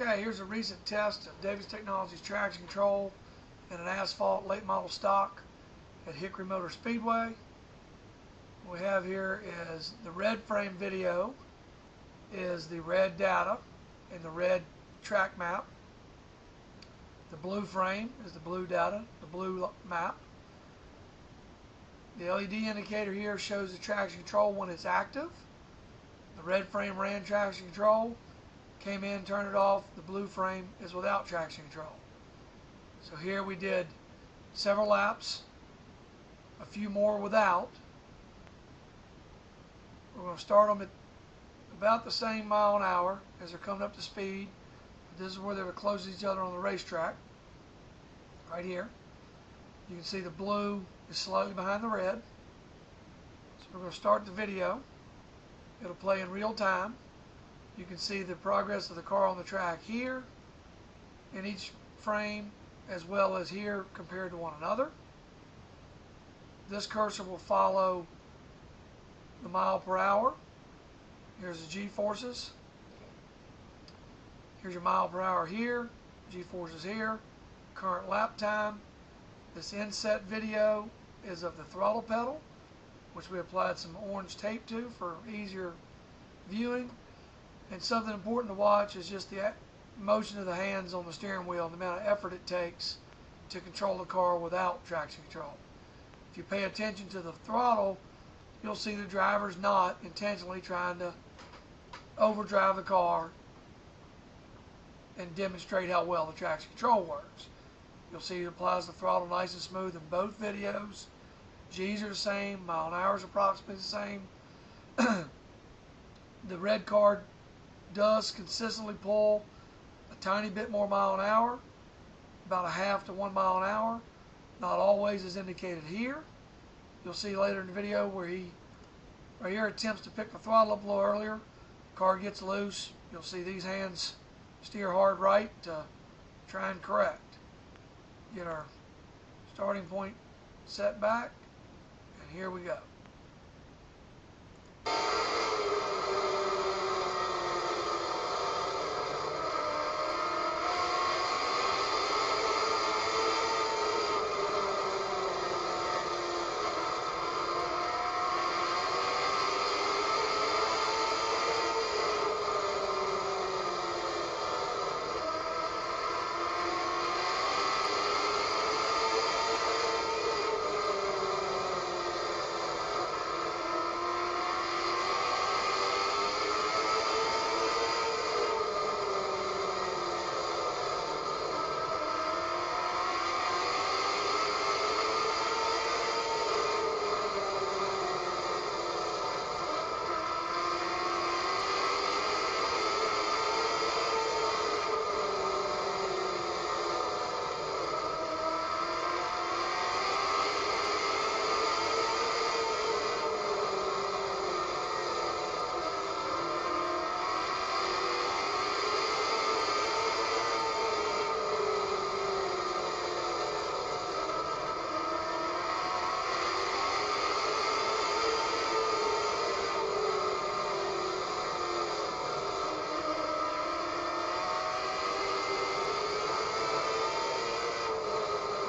Okay, here's a recent test of Davis Technologies traction control in an asphalt late model stock at Hickory Motor Speedway. What we have here is the red frame video is the red data and the red track map. The blue frame is the blue data, the blue map. The LED indicator here shows the traction control when it's active. The red frame ran traction control, came in, turned it off. The blue frame is without traction control. So here we did several laps, a few more without. We're going to start them at about the same mile an hour as they're coming up to speed. This is where they were close to each other on the racetrack, right here. You can see the blue is slightly behind the red. So we're going to start the video. It'll play in real time. You can see the progress of the car on the track here in each frame, as well as here compared to one another. This cursor will follow the mile per hour. Here's the G-forces. Here's your mile per hour here, G-forces here, current lap time. This inset video is of the throttle pedal, which we applied some orange tape to for easier viewing. And something important to watch is just the motion of the hands on the steering wheel and the amount of effort it takes to control the car without traction control. If you pay attention to the throttle, you'll see the driver's not intentionally trying to overdrive the car and demonstrate how well the traction control works. You'll see it applies the throttle nice and smooth in both videos. G's are the same, mile an hour is approximately the same. The red card does consistently pull a tiny bit more mile an hour, about a half to 1 mile an hour. Not always as indicated here. You'll see later in the video where he right here attempts to pick the throttle up a little earlier. Car gets loose. You'll see these hands steer hard right to try and correct. Get our starting point set back, and here we go.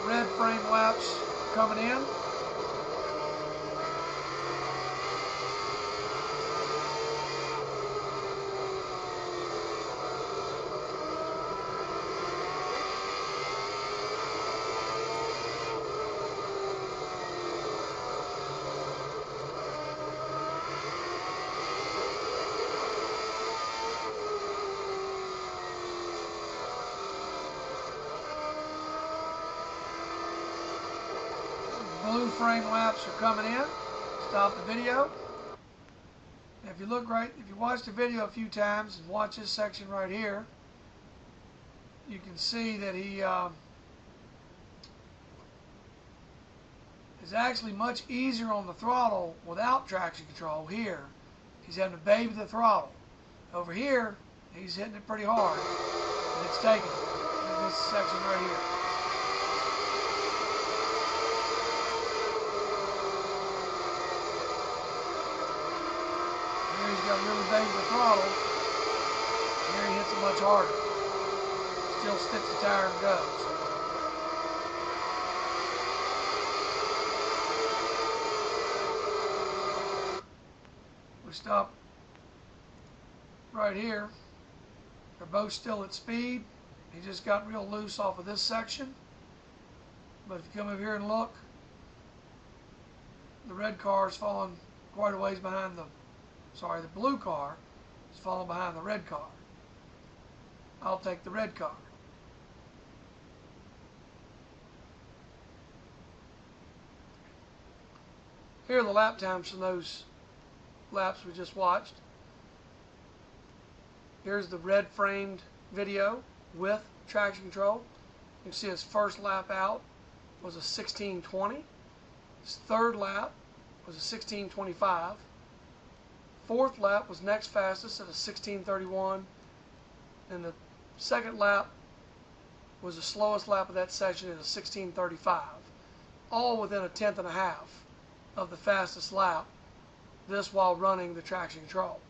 Red frame laps coming in. Blue frame laps are coming in. Stop the video. And if you look right, if you watch the video a few times and watch this section right here, you can see that he is actually much easier on the throttle without traction control. Here, he's having to baby the throttle. Over here, he's hitting it pretty hard, and it's taking it in this section right here. He's got to really bang the throttle. Here he hits it much harder. still sticks the tire and goes. We stop right here. They're both still at speed. He just got real loose off of this section. But if you come over here and look, the red car is falling quite a ways behind the blue car is falling behind the red car. I'll take the red car. Here are the lap times from those laps we just watched. Here's the red framed video with traction control. You can see his first lap out was a 16:20. His third lap was a 16:25. Fourth lap was next fastest at a 16:31. And the second lap was the slowest lap of that session at a 16:35. All within a tenth and a half of the fastest lap. This while running the traction control.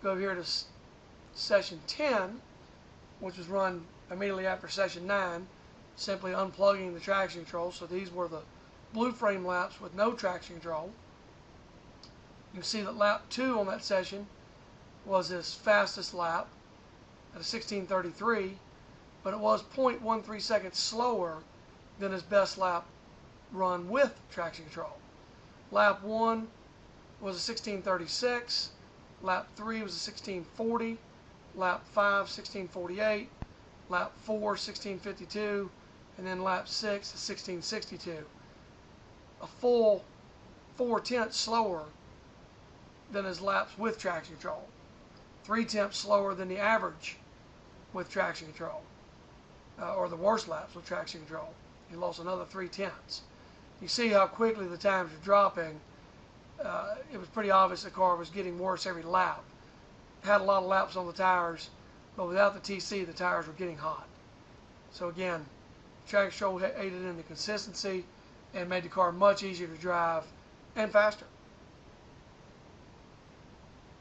Go over here to session 10, which was run immediately after session 9, simply unplugging the traction control. So these were the blue frame laps with no traction control. You can see that lap 2 on that session was his fastest lap at a 16:33, but it was 0.13 seconds slower than his best lap run with traction control. Lap 1 was a 16:36, lap 3 was a 16:40, lap 5 16:48, lap 4 16:52, and then lap 6 16:62. A full 4/10 slower than his laps with traction control. 3/10 slower than the average with traction control, or the worst laps with traction control. He lost another 3/10. You see how quickly the times are dropping. It was pretty obvious the car was getting worse every lap. Had a lot of laps on the tires, but without the TC, the tires were getting hot. So again, traction control aided in the consistency and made the car much easier to drive and faster.